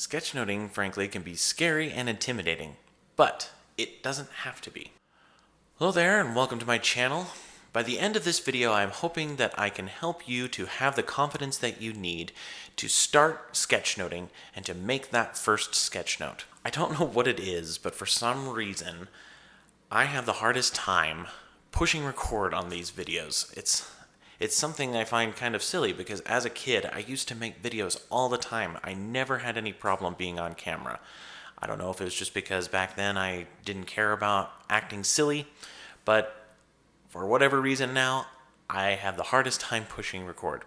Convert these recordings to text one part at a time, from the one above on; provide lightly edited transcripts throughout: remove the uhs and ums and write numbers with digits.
Sketchnoting, frankly, can be scary and intimidating, but it doesn't have to be. Hello there and welcome to my channel. By the end of this video, I'm hoping that I can help you to have the confidence that you need to start sketchnoting and to make that first sketchnote. I don't know what it is, but for some reason, I have the hardest time pushing record on these videos. It's something I find kind of silly because as a kid, I used to make videos all the time. I never had any problem being on camera. I don't know if it was just because back then I didn't care about acting silly, but for whatever reason now, I have the hardest time pushing record.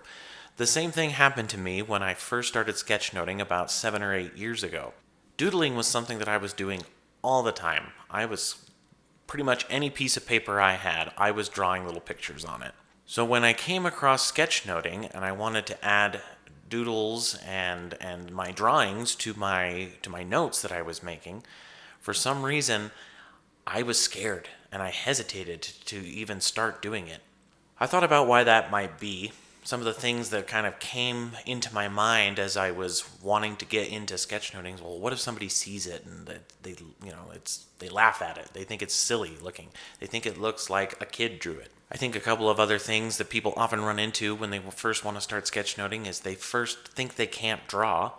The same thing happened to me when I first started sketchnoting about 7 or 8 years ago. Doodling was something that I was doing all the time. I was pretty much any piece of paper I had, I was drawing little pictures on it. So when I came across sketchnoting and I wanted to add doodles and my drawings to my notes that I was making, for some reason I was scared and I hesitated to even start doing it. I thought about why that might be. Some of the things that kind of came into my mind as I was wanting to get into sketchnoting. Well, what if somebody sees it and they laugh at it? They think it's silly looking. They think it looks like a kid drew it. I think a couple of other things that people often run into when they first want to start sketchnoting is they first think they can't draw,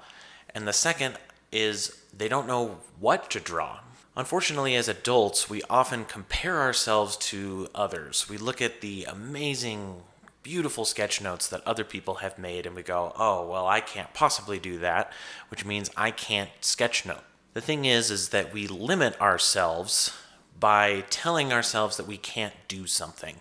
and the second is they don't know what to draw. Unfortunately, as adults, we often compare ourselves to others. We look at the amazing, beautiful sketch notes that other people have made and we go, oh, well, I can't possibly do that, which means I can't sketchnote. The thing is that we limit ourselves by telling ourselves that we can't do something.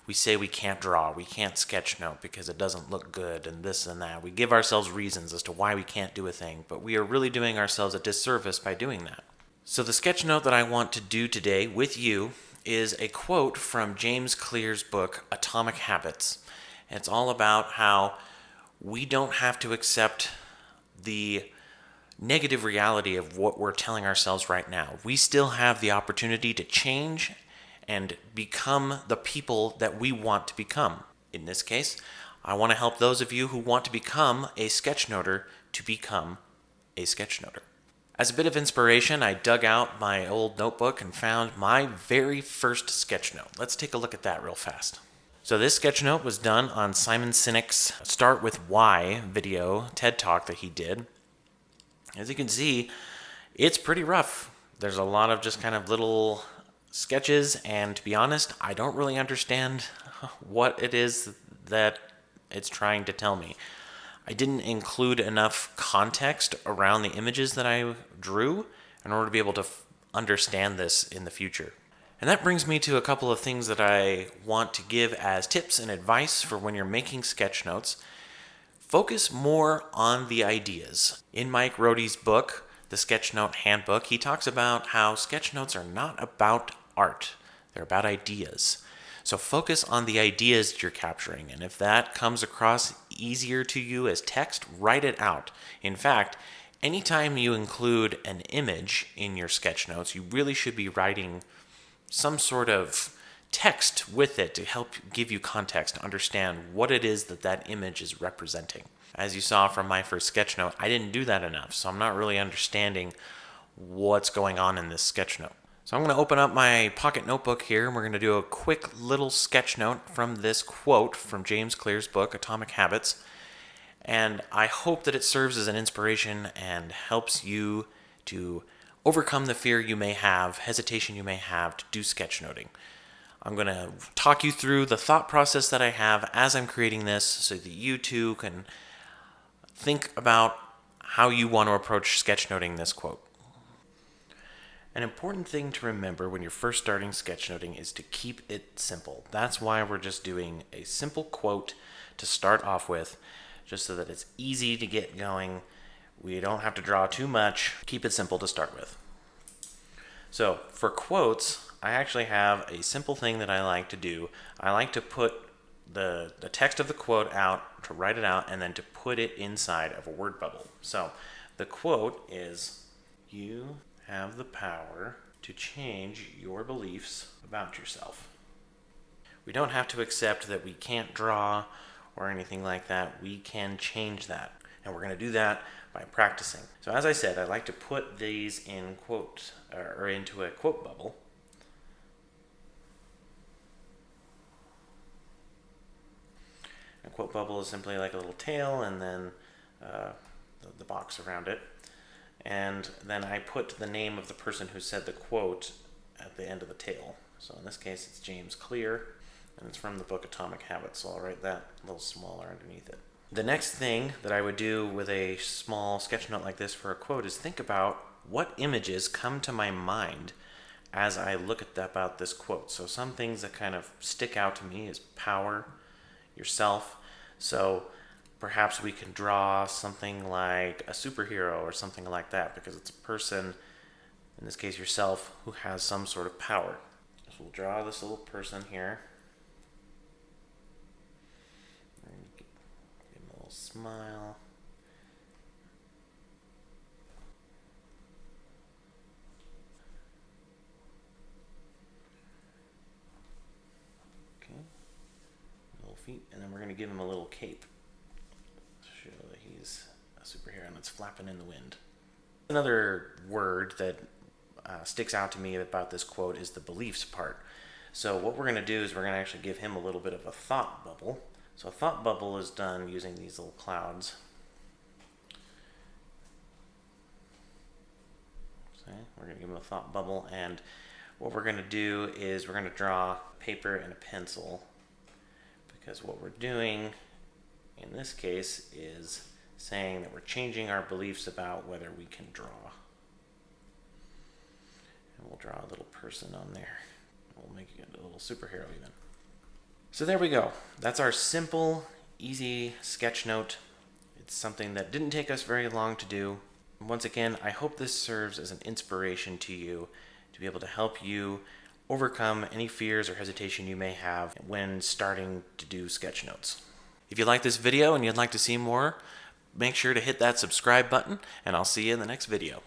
We say we can't draw, we can't sketchnote because it doesn't look good and this and that. We give ourselves reasons as to why we can't do a thing, but we are really doing ourselves a disservice by doing that. So the sketchnote that I want to do today with you is a quote from James Clear's book, Atomic Habits. It's all about how we don't have to accept the negative reality of what we're telling ourselves right now. We still have the opportunity to change and become the people that we want to become. In this case, I want to help those of you who want to become a sketchnoter to become a sketchnoter. As a bit of inspiration, I dug out my old notebook and found my very first sketchnote. Let's take a look at that real fast. So this sketchnote was done on Simon Sinek's Start With Why video TED Talk that he did. As you can see, it's pretty rough. There's a lot of just kind of little sketches, and to be honest, I don't really understand what it is that it's trying to tell me. I didn't include enough context around the images that I drew in order to be able to understand this in the future. And that brings me to a couple of things that I want to give as tips and advice for when you're making sketch notes. Focus more on the ideas. In Mike Rohde's book, The Sketchnote Handbook, he talks about how sketch notes are not about art. They're about ideas. So focus on the ideas that you're capturing, and if that comes across easier to you as text, write it out. In fact, anytime you include an image in your sketch notes, you really should be writing some sort of text with it to help give you context to understand what it is that that image is representing. As you saw from my first sketch note, I didn't do that enough, so I'm not really understanding what's going on in this sketch note. So I'm going to open up my pocket notebook here, and we're going to do a quick little sketch note from this quote from James Clear's book, Atomic Habits. And I hope that it serves as an inspiration and helps you to overcome the fear you may have, hesitation you may have to do sketchnoting. I'm going to talk you through the thought process that I have as I'm creating this so that you too can think about how you want to approach sketchnoting this quote. An important thing to remember when you're first starting sketchnoting is to keep it simple. That's why we're just doing a simple quote to start off with, just so that it's easy to get going. We don't have to draw too much. Keep it simple to start with. So for quotes, I actually have a simple thing that I like to do. I like to put the text of the quote out, to write it out, and then to put it inside of a word bubble. So the quote is, "You have the power to change your beliefs about yourself." We don't have to accept that we can't draw or anything like that. We can change that. And we're going to do that by practicing. So as I said, I like to put these in quote, or into a quote bubble. A quote bubble is simply like a little tail and then the box around it. And then I put the name of the person who said the quote at the end of the tail. So in this case, it's James Clear, and it's from the book Atomic Habits, so I'll write that a little smaller underneath it. The next thing that I would do with a small sketch note like this for a quote is think about what images come to my mind as I look about this quote. So some things that kind of stick out to me is power, yourself. So perhaps we can draw something like a superhero or something like that, because it's a person, in this case yourself, who has some sort of power. So we'll draw this little person here. Give him a little smile. Okay. Little feet, and then we're going to give him a little cape. Show that he's a superhero and it's flapping in the wind. Another word that sticks out to me about this quote is the beliefs part. So what we're going to do is we're going to actually give him a little bit of a thought bubble. So a thought bubble is done using these little clouds. Okay, we're going to give him a thought bubble, and what we're going to do is we're going to draw paper and a pencil, because what we're doing in this case is saying that we're changing our beliefs about whether we can draw. And we'll draw a little person on there. We'll make it a little superhero even. So there we go. That's our simple, easy sketch note. It's something that didn't take us very long to do. Once again, I hope this serves as an inspiration to you to be able to help you overcome any fears or hesitation you may have when starting to do sketch notes. If you like this video and you'd like to see more, make sure to hit that subscribe button, and I'll see you in the next video.